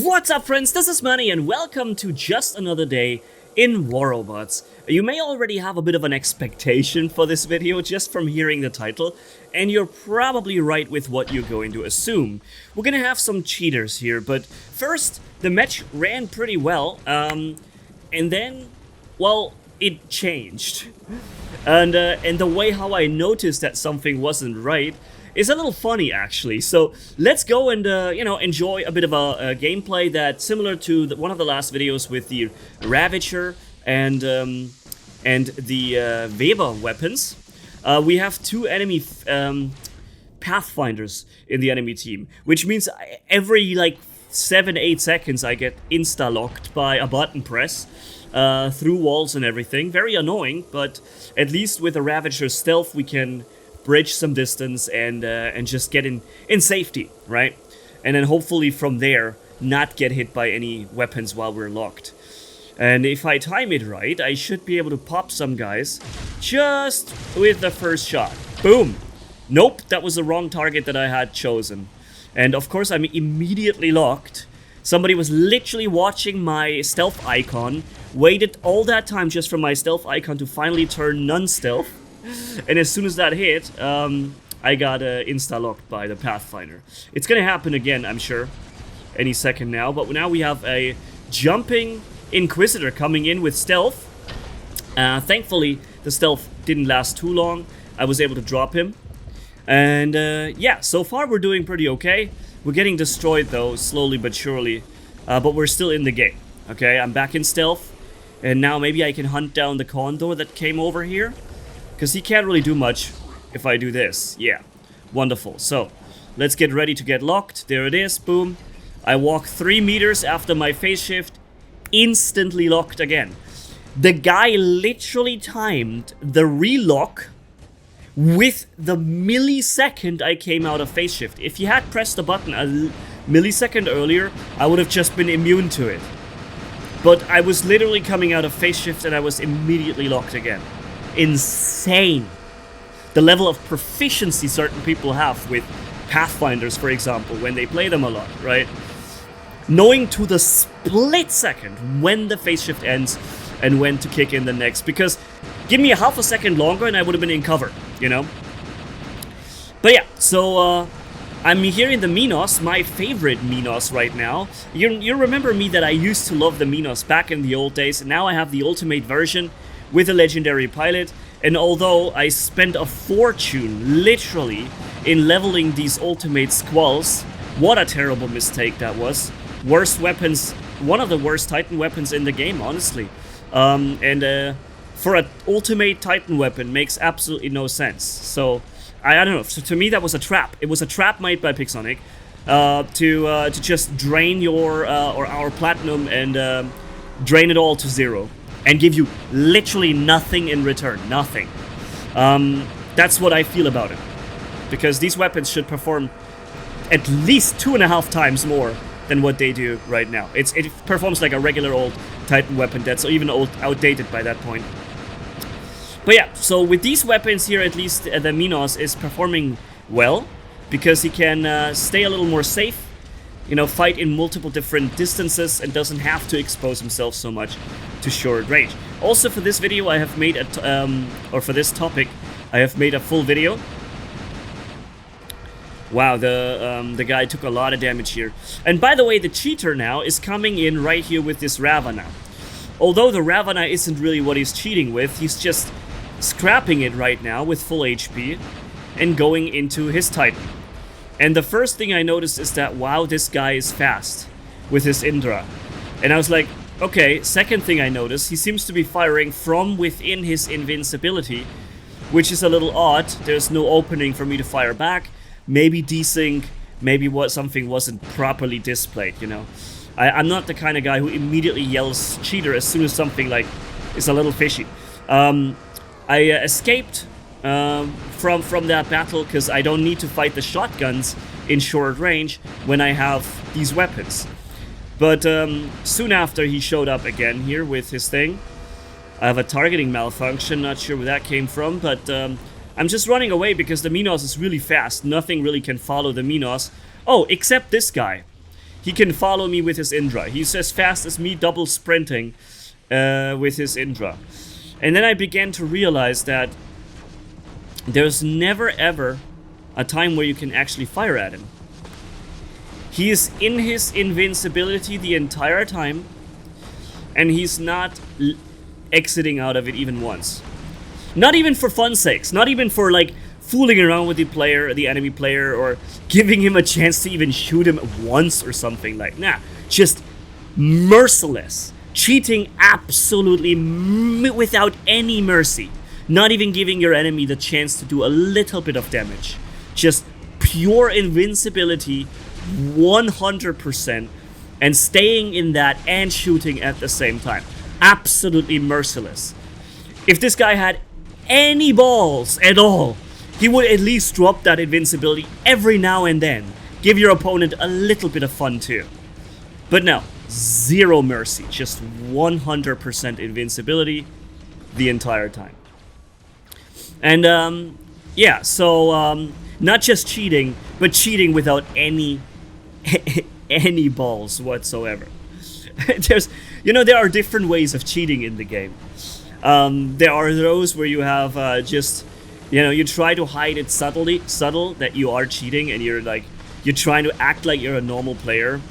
What's up, friends? This is Manni, and welcome to just another day in War Robots. You may already have a bit of an expectation for this video just from hearing the title, and you're probably right with what you're going to assume. We're gonna have some cheaters here, but first, the match ran pretty well, and then, well, it changed. And the way how I noticed that something wasn't right is a little funny, actually. So let's go and enjoy a bit of a gameplay that's similar to one of the last videos with the Ravager and the Weber weapons. We have two enemy Pathfinders in the enemy team, which means every like 7-8 seconds I get insta-locked by a button press through walls and everything. Very annoying, but at least with the Ravager's stealth we can bridge some distance and just get in safety, right? And then hopefully from there not get hit by any weapons while we're locked. And if I time it right, I should be able to pop some guys just with the first shot. Boom! Nope, that was the wrong target that I had chosen. And of course I'm immediately locked. Somebody was literally watching my stealth icon, waited all that time just for my stealth icon to finally turn non-stealth. And as soon as that hit, I got insta-locked by the Pathfinder. It's gonna happen again, I'm sure, any second now. But now we have a jumping Inquisitor coming in with stealth. Thankfully, the stealth didn't last too long. I was able to drop him. And yeah, so far we're doing pretty okay. We're getting destroyed though, slowly but surely. But we're still in the game, okay? I'm back in stealth. And now maybe I can hunt down the Condor that came over here. Because he can't really do much if I do this. Yeah, wonderful. So, let's get ready to get locked. There it is, boom. I walk 3 meters after my phase shift, instantly locked again. The guy literally timed the relock with the millisecond I came out of phase shift. If he had pressed the button a millisecond earlier, I would have just been immune to it. But I was literally coming out of phase shift and I was immediately locked again. Insane. The level of proficiency certain people have with Pathfinders, for example, when they play them a lot, right? Knowing to the split second when the phase shift ends and when to kick in the next. Because give me a half a second longer and I would have been in cover, you know? But yeah, so I'm here in the Minos, my favorite Minos right now. You remember me that I used to love the Minos back in the old days. And now I have the ultimate version with a legendary pilot, and although I spent a fortune, literally, in leveling these ultimate squalls, what a terrible mistake that was. Worst weapons, one of the worst Titan weapons in the game, honestly. For an ultimate Titan weapon, makes absolutely no sense. So, I don't know, so to me that was a trap. It was a trap made by Pixonic to just drain your, or our platinum and drain it all to 0. And give you literally nothing in return. Nothing. That's what I feel about it. Because these weapons should perform at least 2.5 times more than what they do right now. It performs like a regular old Titan weapon that's even outdated by that point. But yeah, so with these weapons here, at least the Minos is performing well. Because he can stay a little more safe. You know, fight in multiple different distances and doesn't have to expose himself so much to short range. Also for this video I have made or for this topic I have made a full video. Wow, the guy took a lot of damage here. And by the way, the cheater now is coming in right here with this Ravana. Although the Ravana isn't really what he's cheating with, he's just scrapping it right now with full HP and going into his Titan. And the first thing I noticed is that, wow, this guy is fast with his Indra. And I was like, okay, second thing I noticed, he seems to be firing from within his invincibility, which is a little odd. There's no opening for me to fire back. Maybe desync, maybe something wasn't properly displayed, you know. I'm not the kind of guy who immediately yells cheater as soon as something like is a little fishy. I escaped from that battle because I don't need to fight the shotguns in short range when I have these weapons. But soon after he showed up again here with his thing. I have a targeting malfunction, not sure where that came from, but I'm just running away because the Minos is really fast. Nothing really can follow the Minos. Oh, except this guy. he can follow me with his Indra. He's as fast as me double sprinting with his Indra. And then I began to realize that there's never ever a time where you can actually fire at him. He is in his invincibility the entire time, and he's not exiting out of it even once. Not even for fun's sakes, not even for like fooling around with the player, the enemy player, or giving him a chance to even shoot him once or something like that. Nah, just merciless. Cheating absolutely without any mercy. Not even giving your enemy the chance to do a little bit of damage. Just pure invincibility, 100%, and staying in that and shooting at the same time. Absolutely merciless. If this guy had any balls at all, he would at least drop that invincibility every now and then. Give your opponent a little bit of fun too. But no, zero mercy, just 100% invincibility the entire time. And yeah, so not just cheating, but cheating without any balls whatsoever. There are different ways of cheating in the game. There are those where you have just, you try to hide it subtle that you are cheating, and you're trying to act like you're a normal player,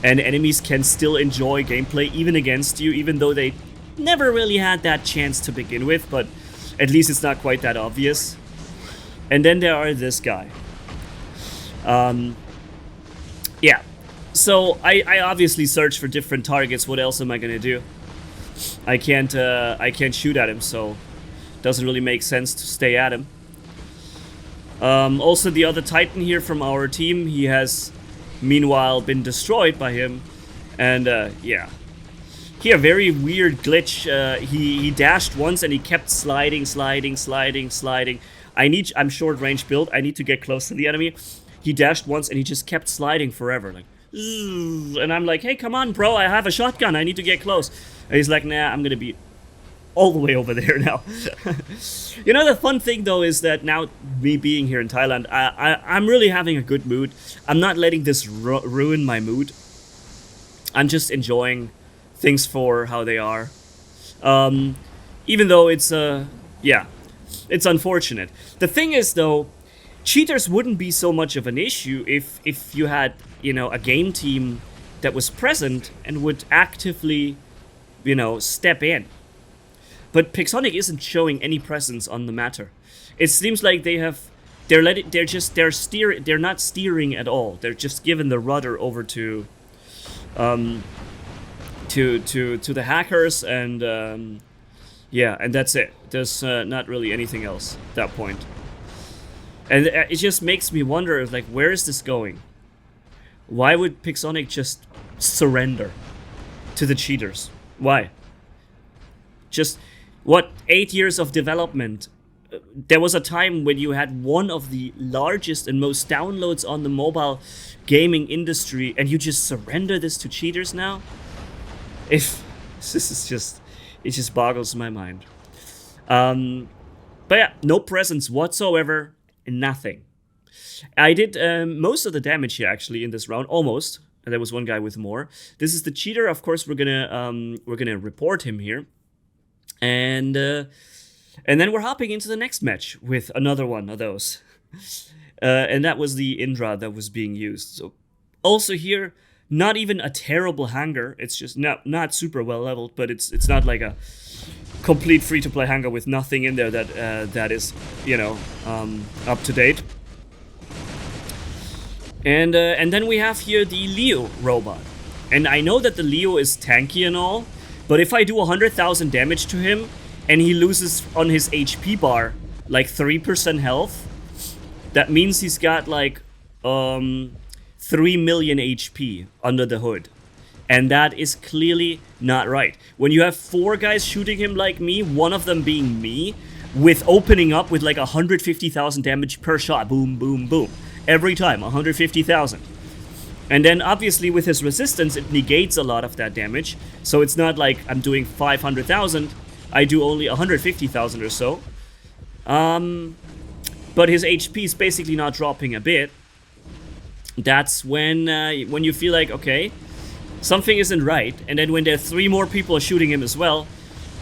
and enemies can still enjoy gameplay even against you, even though they never really had that chance to begin with, but at least it's not quite that obvious. And then there are this guy. Yeah. So I obviously search for different targets. What else am I gonna do? I can't shoot at him, so doesn't really make sense to stay at him. Also, the other Titan here from our team, he has meanwhile been destroyed by him, and yeah. Here, very weird glitch. He dashed once and he kept sliding. I'm short range build. I need to get close to the enemy. He dashed once and he just kept sliding forever, like. And I'm like, hey, come on, bro, I have a shotgun, I need to get close. And he's like, nah, I'm gonna be all the way over there now. The fun thing, though, is that now, me being here in Thailand, I'm really having a good mood. I'm not letting this ruin my mood. I'm just enjoying things for how they are. Even though it's, yeah, it's unfortunate. The thing is, though, cheaters wouldn't be so much of an issue if you had, a game team that was present and would actively, step in. But Pixonic isn't showing any presence on the matter. It seems like they're not steering at all. They're just giving the rudder over to the hackers, and yeah, and that's it. There's not really anything else at that point. And it just makes me wonder, like, where is this going? Why would Pixonic just surrender to the cheaters? Why? Just, 8 years of development. There was a time when you had one of the largest and most downloads on the mobile gaming industry, and you just surrender this to cheaters now? This is just, it just boggles my mind. But yeah, no presence whatsoever. Nothing. I did most of the damage here actually in this round, almost. And there was one guy with more. This is the cheater. Of course, we're gonna report him here, and then we're hopping into the next match with another one of those, and that was the Indra that was being used. So also here, not even a terrible hanger. It's just not super well leveled, but it's not like a complete free-to-play hanger with nothing in there that is, up to date. And then we have here the Leo robot. And I know that the Leo is tanky and all, but if I do 100,000 damage to him and he loses on his HP bar like 3% health, that means he's got like 3 million HP under the hood. And that is clearly not right. When you have 4 guys shooting him like me, one of them being me, with opening up with like 150,000 damage per shot, boom, boom, boom. Every time, 150,000. And then obviously with his resistance, it negates a lot of that damage. So it's not like I'm doing 500,000, I do only 150,000 or so. But his HP is basically not dropping a bit. that's when you feel like, okay, something isn't right. And then when there are 3 more people shooting him as well,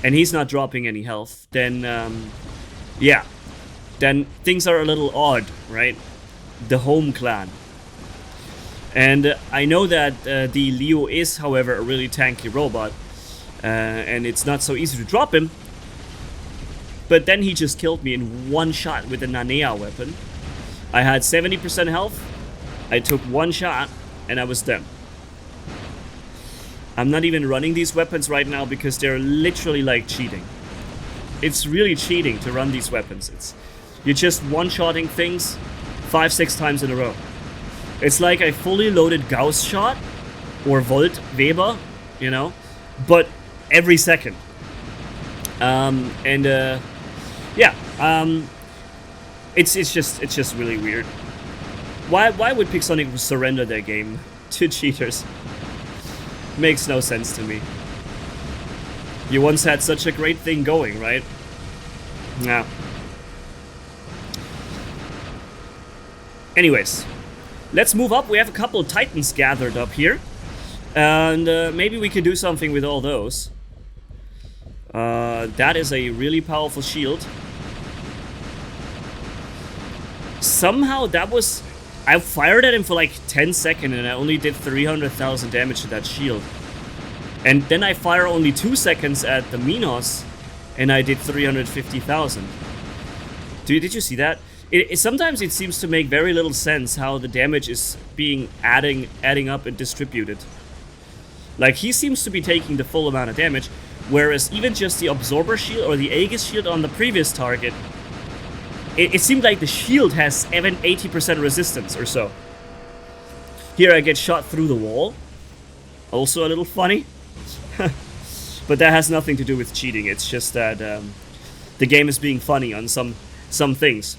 and he's not dropping any health, then yeah, then things are a little odd, right? The home clan. And I know that the Leo is, however, a really tanky robot, and it's not so easy to drop him. But then he just killed me in one shot with a Nanea weapon. I had 70% health, I took 1 shot, and I was done. I'm not even running these weapons right now because they're literally like cheating. It's really cheating to run these weapons. You're just one-shotting things 5-6 times in a row. It's like a fully loaded Gauss shot or Volt Weber, you know, but every second. It's just really weird. Why would Pixonic surrender their game to cheaters? Makes no sense to me. You once had such a great thing going, right? Yeah. Anyways, let's move up. We have a couple of Titans gathered up here. And maybe we can do something with all those. That is a really powerful shield. Somehow that was... I fired at him for like 10 seconds and I only did 300,000 damage to that shield. And then I fire only 2 seconds at the Minos and I did 350,000. Did you see that? Sometimes it seems to make very little sense how the damage is being adding up and distributed. Like, he seems to be taking the full amount of damage, whereas even just the Absorber shield or the Aegis shield on the previous target, it seemed like the shield has even 80% resistance or so. Here I get shot through the wall. Also a little funny. But that has nothing to do with cheating. It's just that the game is being funny on some things.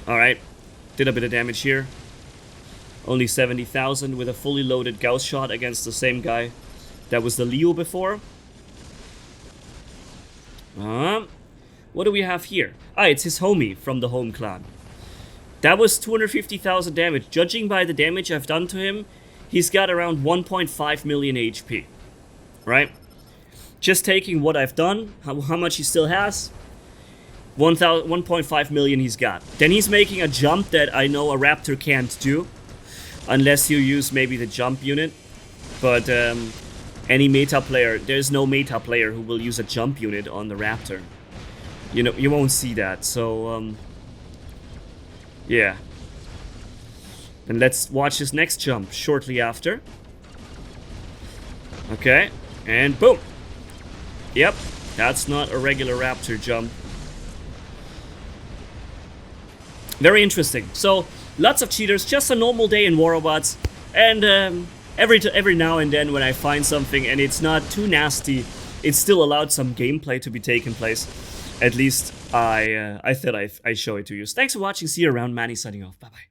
Alright. Did a bit of damage here. Only 70,000 with a fully loaded Gauss shot against the same guy that was the Leo before. What do we have here? It's his homie from the home clan. That was 250,000 damage. Judging by the damage I've done to him, he's got around 1.5 million HP. Right? Just taking what I've done, how much he still has, 1.5 million he's got. Then he's making a jump that I know a Raptor can't do, unless you use maybe the jump unit. But any meta player, there's no meta player who will use a jump unit on the Raptor. You know, you won't see that, so, yeah. And let's watch his next jump shortly after. Okay, and boom. Yep, that's not a regular Raptor jump. Very interesting. So, lots of cheaters, just a normal day in War Robots. And every now and then when I find something and it's not too nasty, it's still allowed some gameplay to be taken place. At least I thought I show it to you. Thanks for watching. See you around. Manni signing off. Bye bye.